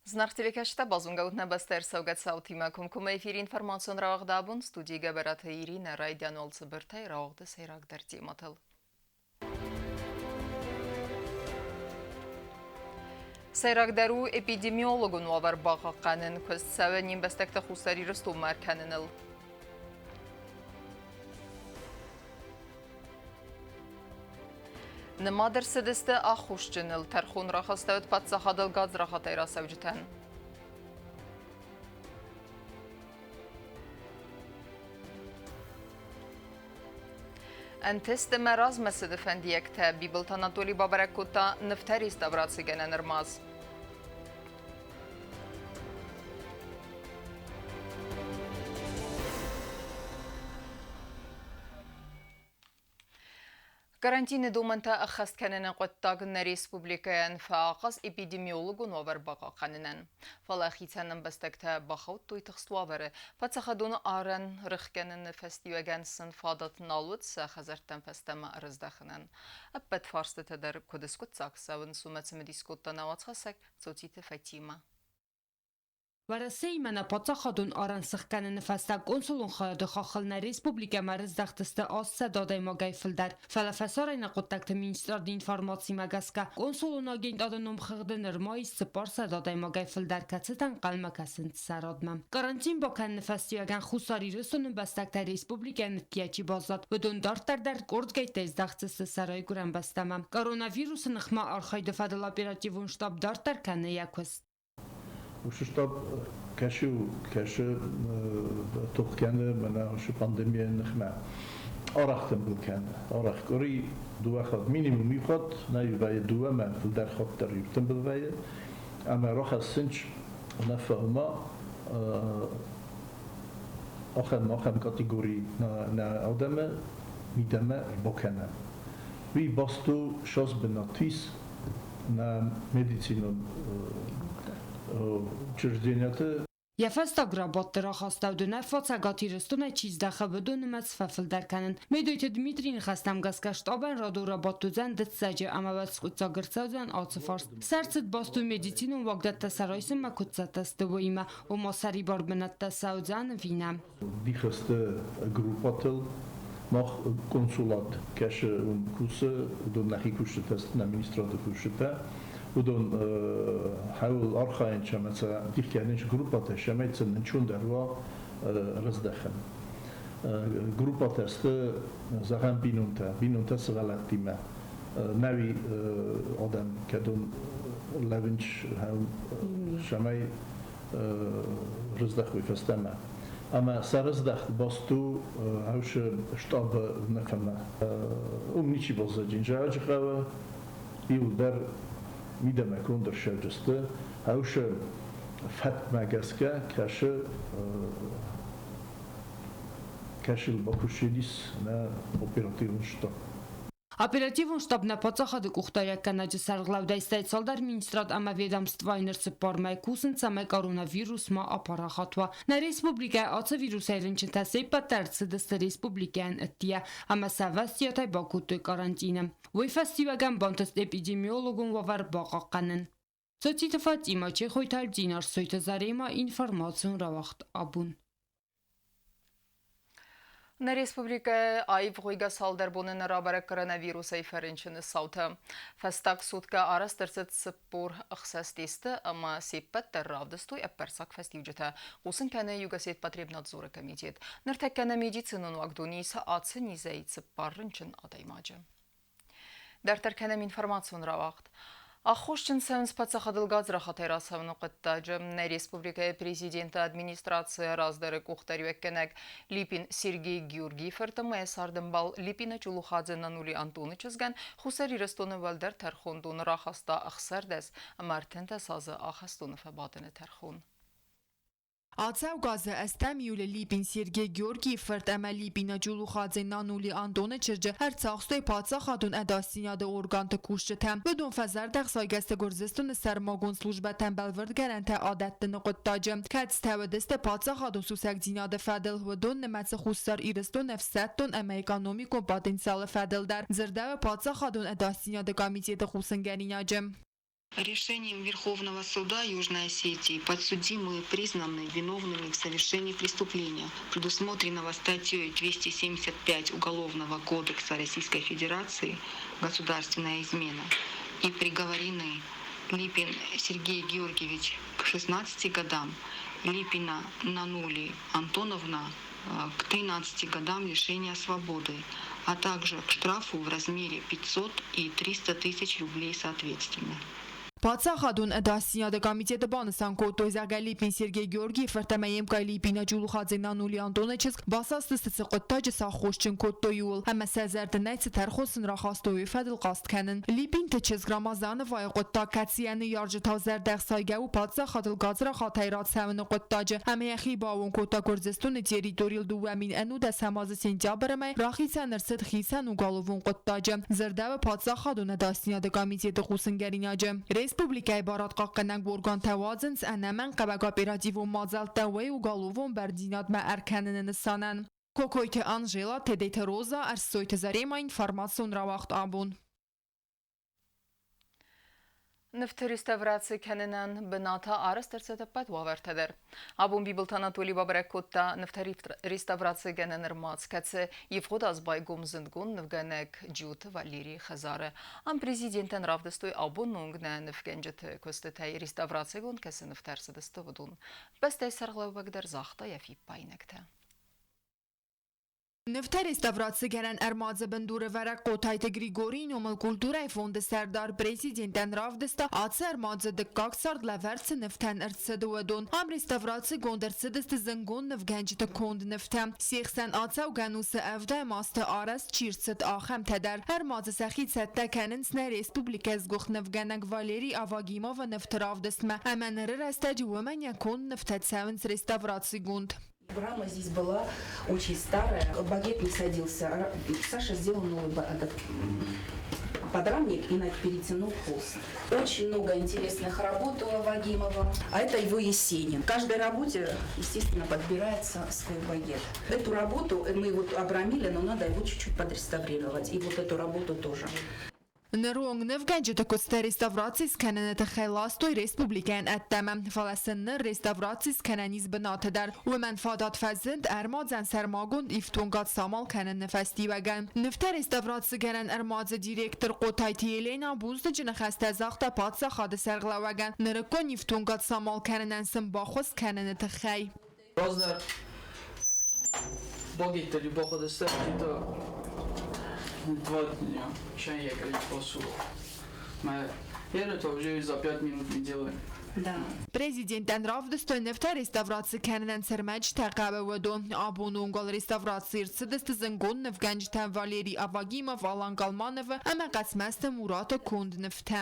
Знак телекашта базунгаутна бастер саугат саутима кумкума эфир информацион равагдабун студига барата Ирина Райдян олцы біртай равгды сайрагдар тематыл. Сайрагдару эпидемиологун вавар бағаққанын көз сәві нембәстәкті хусари рысту мәркәніныл. Нымадыр сідісті ақуш жыныл тәрхун рахастауыт патсақадыл газ рахатайра сәвжітән. Әнтесті мәраз мәсіді фәндиекті Бибылт Анатолий Бабаракута нефтәрі ставрасы генен ырмаз. Карантины думанта ахаст кәнінен қоттағын республикаян фаақыз эпидемиологун овар баға қанынан. Фалахитанын бастакта бақаут тойтық суавары, пацахадуны аран рықкәнін фәстиуәгәнсін фадатын алуытса хазарттан фәстама арыздақынан. Аппәт фарсты тәдір көдіскут сақсауын сумәтімі дискуттан ауатқасак, цотиті Фатима. ورسه من پاتخادون آران سخکن نفسته کنسولون خواهد خاخلنا ریسپوبلیکا مرزدختسته آسه داده ما گیفل در فلفسار این قطعت مینستر دی انفارماسی مگسکه کنسولون آگین داده نمخغده نرمایی سپارس داده ما گیفل در کتتن قلمه کسند سرادمم قرانتین با کن نفستی اگن خوصاری رسونن بستکت ریسپوبلیکا نتکیچی بازداد و دون دارتر در گردگیت ازدختسته سرای گرم بستمم کرونا ویروس نخما آرخاید فدل اپراتیوون شتاب دارتر کنه یکوست وشتاب كشو توقينا من شو بانديميا نخمة أراختم بالكان أراخ كوري دوا خد مينيموم يخد نايف باي دوا ما في الدار خد تريبتم بالباي أما راح السنج نفهمه آخر كاتيجوري نا آدمه ميدمه بكنا وي باستو شاس بناتيس نا مديسينو Yefesta grabat rahastavdune fatsagati restune çizdaxa bedun mesfafil derkanin. Medoyte Dmitrin xastam gaskashtaban radura batuzen ditsaje amavats kutsagirtsazen atsfarst. Sertsit bastu medicinun vagdatta saraysim makutsatta stovoima o masari barbenatta sauzan vina. Dicheste grupatel mag consulat keshe un kuse don nachi kushetest na ministrate kusheta. ودون حاول أرخاين شمسة تحكيانش جروبات شميت نشون دروا رزدخن جروبات است زخم بینونتا سوالتی ما نوی آدم کدوم لونش هم شمای رزدخوی فستما اما سرزدخ باستو هوش شتاب نفهمه نیچی بازه جنجا جخواه یو در میدم اکون در شجسته هاوش فت مگسکه کشل با کشیدیس نه اپراتیون شتا. Оперативен штаб на подсахады кухтая канаджи сарглавда истайт солдар министрат ама ведомства инерсы пармай кусын цамай коронавирус ма апарахатва. На республика аца вирус айрынчын тасей патарцы дысты республикаен ыттия ама савастиятай бакуты карантина. Вой фастиваган бантыст эпидемиологун вавар бақаққанын. Социты Фатима чехойтар динар сойты зарема информацион равахт абун. На республика айып ғойға салдар бұнын рабары коронавирус айфарыншыны сауты. Фастак сутка арастырсыт сыппур ұқсас тесті, ама сеппәттір равдыстуй әппәрсак фастивжіті. Қусын кәні югасет потребнадзоры комитет. Ныртәк кәні медицинын вагдуни саатсы низайт сыппарыншын адаймажы. Дәртір кәнім информацион равақт. Ахушчин сәвінс пацахадыл газра хатайра савыны қыттажы. Республика президенті администрация раздары құқтары өккенек Липин Сергей Георгиев артымы әсардың бал Липина Чулухадзе Нанули Антоны чызген Хусари Рестоны вәлдер тәрхундуны рахаста ақсардәс, мәртін тәсазы ахастуны фәбатыны тәрхун. Ացավ գազը əstəm յուլը լիպին Սերգեյ Գյորգիև վրտ əmə լիպինə ջուլուխadzե նանուլի անդոնը չրջը հərցաղստոյ պացախադուն ədasinyadı organtı kuşçı təm. Bödün fəzər dəxsaygəstə görzəstünü sərmagun slujbə tənbəl vırd gərəntə adətdini qıttacı. Kətz təvədəstə pացախadun susək zinadı fədil vödün nəməsi xuslar iristun əfsəttun əmə ekonomikun potensialı fədildər. Zırdəvə pացախadun ədasinyadı komiteti xusun gərinəcəm. Решением Верховного суда Южной Осетии подсудимые признаны виновными в совершении преступления, предусмотренного статьей 275 Уголовного кодекса Российской Федерации «Государственная измена», и приговорены: Липин Сергей Георгиевич к 16 годам, Липина Нанули Антоновна к 13 годам лишения свободы, а также к штрафу в размере 500 и 300 тысяч рублей соответственно. Պատսախադուն դասյադը կոմիտետը բանսան կոտոյզագա Լիպին Սերգեյ Գեորգի ֆրտամայեմ կայ Լիպինա ջուլուխաձենանուլի Անդոնեչս բասաստը կոտտաջը սախոշչն կոտոյուլ համա սազարդը նայցը թարխոսն ռախաստոյի ֆադլ կաստքանն Լիպին տչես գրամազանը վայ կոտտա կացիանը յարջը թազար դեղսայգա ու պատսախադլ գազրա խաթայրացավն կոտտաջը համեյախի բավուն կոտտա գործեստունը տերիտորիալ դուվամին անու դաս համազը սենտյաբրամայ ռախիցանырսդ խիսան ու գալովուն կոտտաջը զրդավը պատսախադուն դասյադը կոմիտետը խուսնգարինաջը Ռեսպուբլիկայի բարատ կաղկանանք բորգան թավազնց անաման կավակ օպերատիվում մազալ տավեի ու գալուվում բարձինատ մա արքանն նսանան։ Կոկոյթը Անժելա, թեդեյթը Ռոզա, արսոյթը զարեմա ինվարմացիոն ռավաղտ աբուն։ Նվթրիստավրացի կենենան բնաթա արստերցետապատ վավերթեդեր։ Աբուն բիբլթանատոլի բաբրեկոտտա նվթրիստավրացի գենենր մացկացը և խոդազ բայգում զնդգուն նվգանեք ջութ վալիրի խզարը։ Ան պրեզիդենտեն ռավդստոյ աբուն նունգնա նվգենջըթը կոստետայ ռիստավրացի գուն կեսը նվթերսը դստովդուն։ Բստայ սարղլավագդեր զաղթա և իպայնեկտը։ Նվթեր էստավրացը գերան արմածը բնդուրը վարակ կոթայթը Գրիգորին ոմլ կուլտուրայ ֆոնդը սարդար պրեզիդենտան ռավդստա ացը արմածը դկակ սարդ լավերցը նվթան ըրցը դուադոն համ ռեստավրացը գոնդերցը դստը զնգոն նվգանջտը կոնդ նվթամ սիխսան ացավ գանուսը ավդայ մաստը արաս չիրցըտ ախեմ թեդար արմածը սախից հետտա կաննցնա ռեսպուբլիկա զգուխ նվգանակ Վալերի Ավագիմովը նվթրավդստմա ամանրը ռաստաջը ոմանյա կոն նվթացավնց ռեստավրացի գունդ Рама здесь была очень старая, багет не садился. Саша сделал новый подрамник и перетянул хвост. Очень много интересных работ у Авагимова, а это его Есенин. К каждой работе, естественно, подбирается свой багет. Эту работу мы вот обрамили, но надо его чуть-чуть подреставрировать. И вот эту работу тоже. Նրոնգ նվգանջը կոստե ռեստավրացիս կենենետը խելաստոյ ռեսպուբլիկան ատտամը վալասնը ռեստավրացիս կենենիz բնաթը դար ումեն ֆադատ ֆազնդ արմadzան սարմագոն իվտունգատ սամալ կենենը ֆեստիվագան նվտե ռեստավրացը կենեն արմadzը դիրեկտոր կոտայթի Елена բուզդը ջնխաստա զաղտա պատսա խադը սարղլավագան նրկոն իվտունգատ սամալ կենենեն սմբախոս կենենետը խայ Раздар багетта любого достаточно 2 дня, чай я говорю посуду. Я это уже за 5 минут не делаю. Да. Президентան ռավդստոյ նվթա ռեստավրացի կենենեն սրմեջ թեղավը վդո աբուն ունգալ ռեստավրացի իրցդստը զնգոն նվգանջտան Վալերի Ավագիմով Ալան Կալմանովը ամակացմեստը մուրատը կունդ նվթա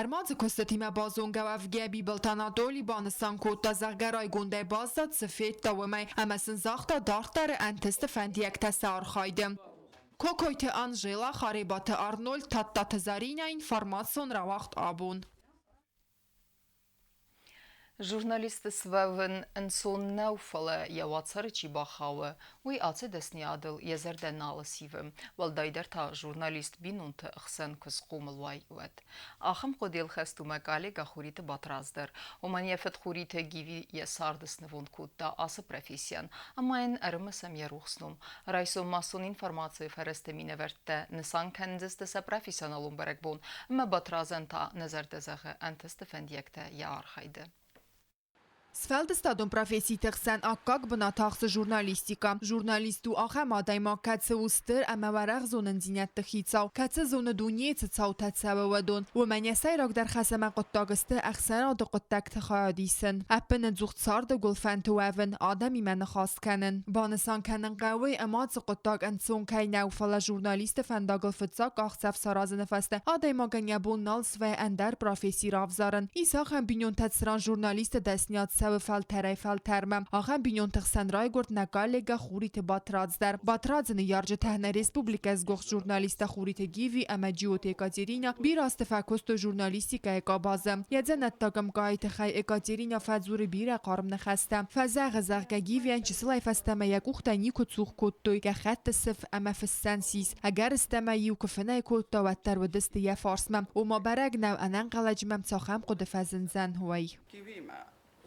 արմածը կոստատիմա բազոնգավ ավգեբի բլտանատոլի բանսան կոտա զաղգարայ գունդե բազատ սֆետ տավմայ ամասն զաղտա դարդարը անտստը ֆանդիակտասը արխայդը Կոկոյթը Անժելա, Խարեբաթը Արնոլդ, Թատտաթը Զարինա ինվարմացիոն ռավաղտ աբուն Ժուրնալիստը սվավն ընսոն նավվալը եվացարը չի բախավը, ուի ացը դեսնի ադլ եզերդեն նալսիվը, վալդայդեր թա ժուրնալիստ բինունթը ըխսեն կսխումլ վայ ուետ։ Ախմ խոդիլ խեստում է կալի գախուրիտը բատրազդր, ոման եվետ խուրիտը գիվի եսարդս նվոն կուտտա ասը պրեֆիսիան, ամայն ըրմըսեմ երուխսնում, ռայսում մասուն ինվարմացիվ հերեստեմին էվերտը նսան կենձստսը պրեֆիսիոնալում բերեկբուն, մը բատրազեն թա նզերդեզեղը անտստը ֆենդյեկտը յարխայդը։ Սվելդստադոն պրոֆեսի տղսան ակակ բնաթաղսը ժուրնալիստիկա։ Ժուրնալիստու ախեմ ադայմա կացը ուստր ամավարաղ զոնն զինյատ տխիցավ։ Կացը զոնը դունիեցը ծավտացավը վադոն։ Ոմանյասայ ռակ դար խասամա qottagıstı əxsən adı qottak tıxayadiysin. Əppini zuxtsardı gulfən tüvəvin adam iməni xaskənin. Banısan kənin qəvi əmadzı qottak ənson kəy nəvfala jurnalisti fəndagıl fıtsaq axsəf sarazını fəstə. Adayma qənyabun nals və əndər profesi ravzarın. İsa xəm binyon tətsıran jurnalisti dəsniyat سو فلتره فلترمم آخر بینون تخسن رای گرد نگالگا خوریت باترادز در باترادزن یارج تهنه ریسپوبلیک از گخ ژورنالیست خوریت گیوی اما جیوت اکاترینا بیراست فکست ژورنالیستیکا اکا بازم یزن اتاقم گایت خی اکاترینا فزور بیره قارم نخستم فزاغ زاغ گیوی انچ سلای فستما یکوختا نیکو تسوخ کتوی که خط صف اما فسنسیس اگر استما یو کفنه کتا وتر و دست یا فارسمم و ما برگ نو انان قلجمم تاخم قد فزنزن هوی گیوی ما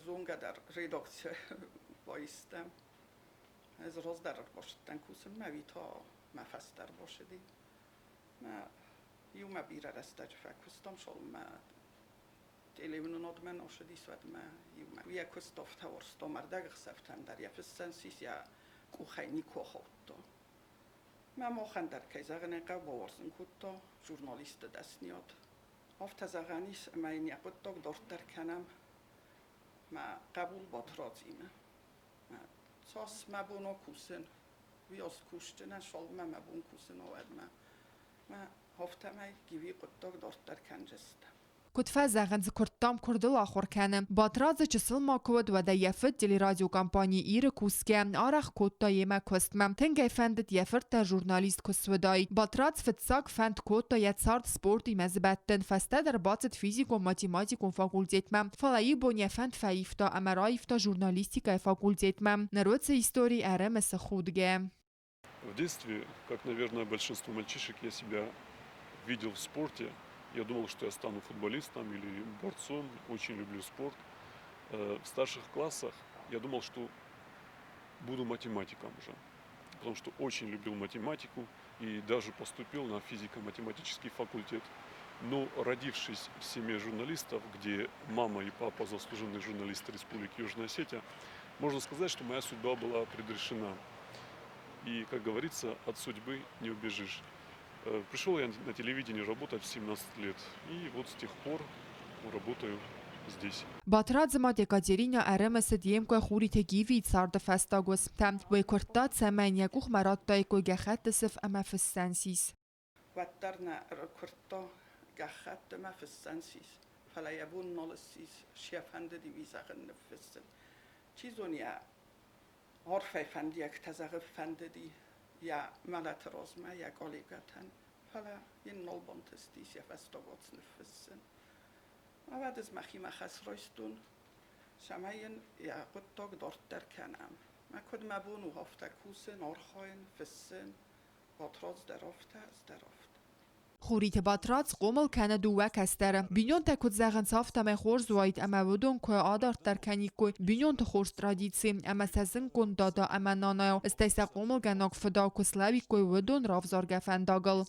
زونگا در ریداکسیون بایستم از روز در باشدن کوسم مویتا ما فستر باشدی ما یوم بیره رستج فکستم شل ما تلویزیون نادمن آشدی سواد ما یوم ویا کستافت هورستم مردگ سفتن در یا فسنسیس یا کوخینی کوخوتو ما مخندر کیزاغن قب باورسن کوتا ژورنالیست دستنیاد افت زغانیس ما این یکوتاک دورتر کنم ما قبول باترازیم ما ساس ما بونو کوسن ویاس کوشتن شال ما بون کوسن آورد ما هفته ما گیوی قطاک دورتر کنجستم كنت فازغن زكرتام كردل آخر كانم باتراز جسل ما كود ودا يفت دل راديو كامباني إير كوسكام آرخ كوتا يما كوستمم تنجي فندت يفرت جورناليست كسوداي باتراز فتساق فند كوتا يتصارد سبورتي مزبطن فستدر باتت فيزيك و ماتيماتيك و فاكولتيتمم فلاي بون يفند فايفتا اما رايفتا журналистика факультетмам народца истории РМС худге. В детстве, как, наверное, большинство мальчишек, я себя видел в спорте. Я думал, что я стану футболистом или борцом, очень люблю спорт. В старших классах я думал, что буду математиком уже, потому что очень любил математику и даже поступил на физико-математический факультет. Но родившись в семье журналистов, где мама и папа заслуженные журналисты Республики Южная Осетия, можно сказать, что моя судьба была предрешена. И, как говорится, от судьбы не убежишь. Пришел я на телевидение работать в 17 лет, и вот с тех пор работаю здесь. باترادزمات يكاترينا ارمس ديمكو خوريت گيوي صارد فستاغوس تم ويكورتات سمان يكوخ مرات تايكو گخت صف اما في السنسيس وترنا ركورتا گخت ما في السنسيس فلا يبون نالسيس شيفند دي ويزاغن نفسن چيزونيا عرفي فند يك تزاغ فند دي یا ملت رازمه یا گالیگتن حالا این نالبانتستیس یا فستاگات نفسن و بعد از مخی مخص رایستون شماین یا قطاق دارتر کنم ما کد مبون و هفته کوسن آرخاین فسن باتراز درافته از درافته خوريت باتراتس قومل كان دوك استر بينون تكوت زغن صافتا ما خور زوايت اما ودون كو آدار تركني كو بينون تخورس تراديتسي اما سزن كون دادا اما نانايو استيسا قومل غناك فدا كسلاوي كو ودون رافزار گفنداغل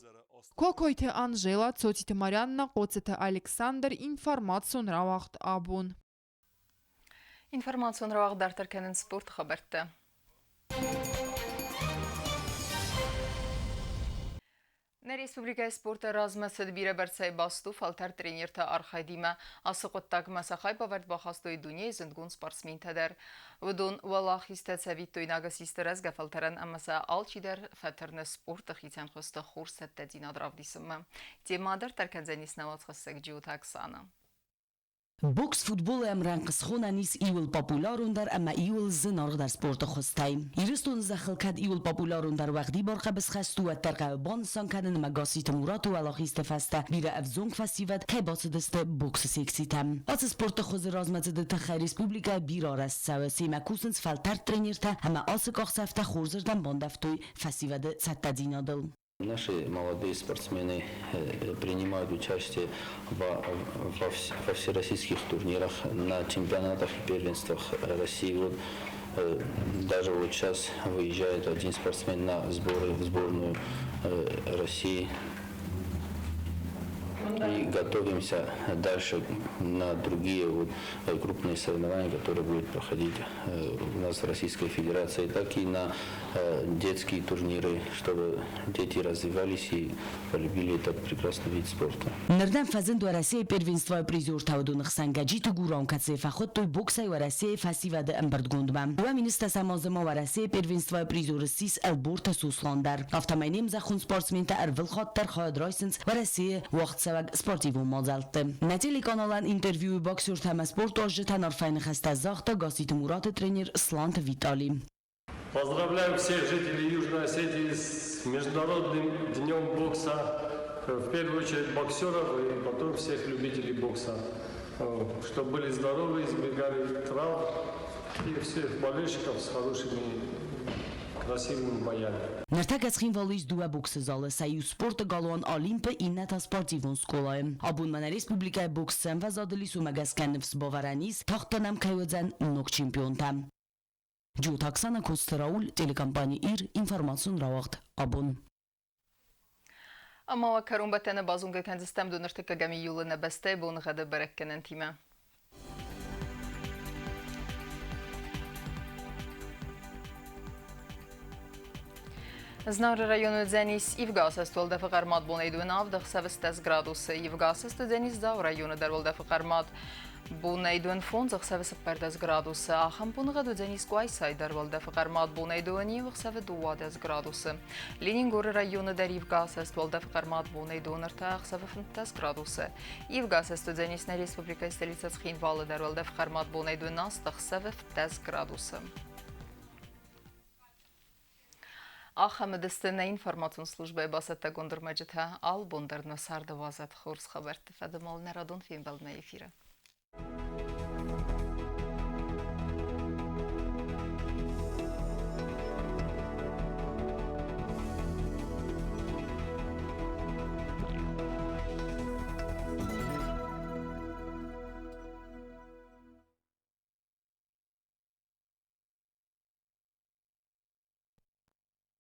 كوكويت أنجيلا تسوتيت ماريانا قوتت ألكسندر информацион равахт абун информацион равахт дар теркенин спорт хабарта На республика спорта размасад бире барцай басту фалтар тренерта архайдима асықыттак масахай бавард бахастой дуния зиндгун спортсмен тадар. Вдун валах истацавит тойнага систераз гафалтаран амаса алчидар фатерна спорта хитян хоста хорсат тадина дравдисыма. Темадар тарканзанис нават хостак джиут аксана. بوکس فوتبال امران قسخونه نیست ایول پاپولارون در اما ایول زنار در سپورت خواستیم. ایرستون زخل کد ایول پاپولارون در وقتی بارخه بسخست و ترقه بانسان کردن مگاسی تمورات و علاقیست فسته بیره افزونگ فسیوت که باس دست بوکس سیکسی تم. از سپورت خوز رازمت ده تخیر ریسپوبلیکا بیرار است سوسی مکوسنس فلتر тренер та اما آسک آخسفته خورزردن باندفتوی فسیوت ست دینادل. Наши молодые спортсмены принимают участие во всероссийских турнирах, на чемпионатах и первенствах России. Вот, даже вот сейчас выезжает один спортсмен на сборы в сборную России. И готовимся дальше на другие вот крупные соревнования, которые будут проходить у нас в Российской Федерации, так и на детские турниры, чтобы дети развивались и полюбили этот прекрасный вид спорта. Нерден фазен до России первенство призер таудунх сангажит гурам кацефа ход той бокса и России фасивад эмбердгундмам. У министра самозема в России первенство призер сис Алборта Сусландар. Автомайним захун спортсмента Арвил Хоттер Хойд Ройсенс в России вахт саваг վակ սպորտիվում մոձալտը։ Նատելի կանալան ինտերվյու բոքսյուր թեմա սպորտ ожитан արֆայնը խստազախտը Գասիտ Մուրատը тренер Слант Виталий. Поздравляю всех жителей Южной Осетии с Международным днем бокса. В первую очередь боксеров и потом всех любителей бокса. Чтобы были здоровы, избегали травм и всех болельщиков с хорошими, красивыми боями. Նրթակացին վալույս դուա բոքսը զալը սայու սպորտը գալուան Ալիմպը իննատա սպորտիվոն սկոլայը։ Աբունման Ռեսպուբլիկայի բոքս սենվազադլիս ու մագասկաննվս բովարանիս թաղտանամ կայոձան նոք չիմպիոն թամ։ Ջուտ Оксана Костраул, телекомпания ИР, информацион равахт Абун. Ama karun batene bazunga kendistem dönürtük agami yolu nebeste bunu gada berekkenen time. Знар району Дзенис Ивгасес толда факармат бонайдуен авдах 7 градусы. Ивгасес Дзенис зау району дарволда факармат бонайдуен фонзах 7 градусы. Ахам бунгаду Дзенис Гуайсай дарволда факармат бонайдуен ивах 7 градусы. Ленингор району дар Ивгасес толда факармат бонайдуен артах 7 градусы. Ивгасес Дзенис на республика столица Цхинвалы дарволда факармат бонайдуен астах 7 градусы. Ахамедистина информацион служба басата гондурмаджита ал бондарна сардавазат хорс хабарт фадамал нарадон фим бална эфира.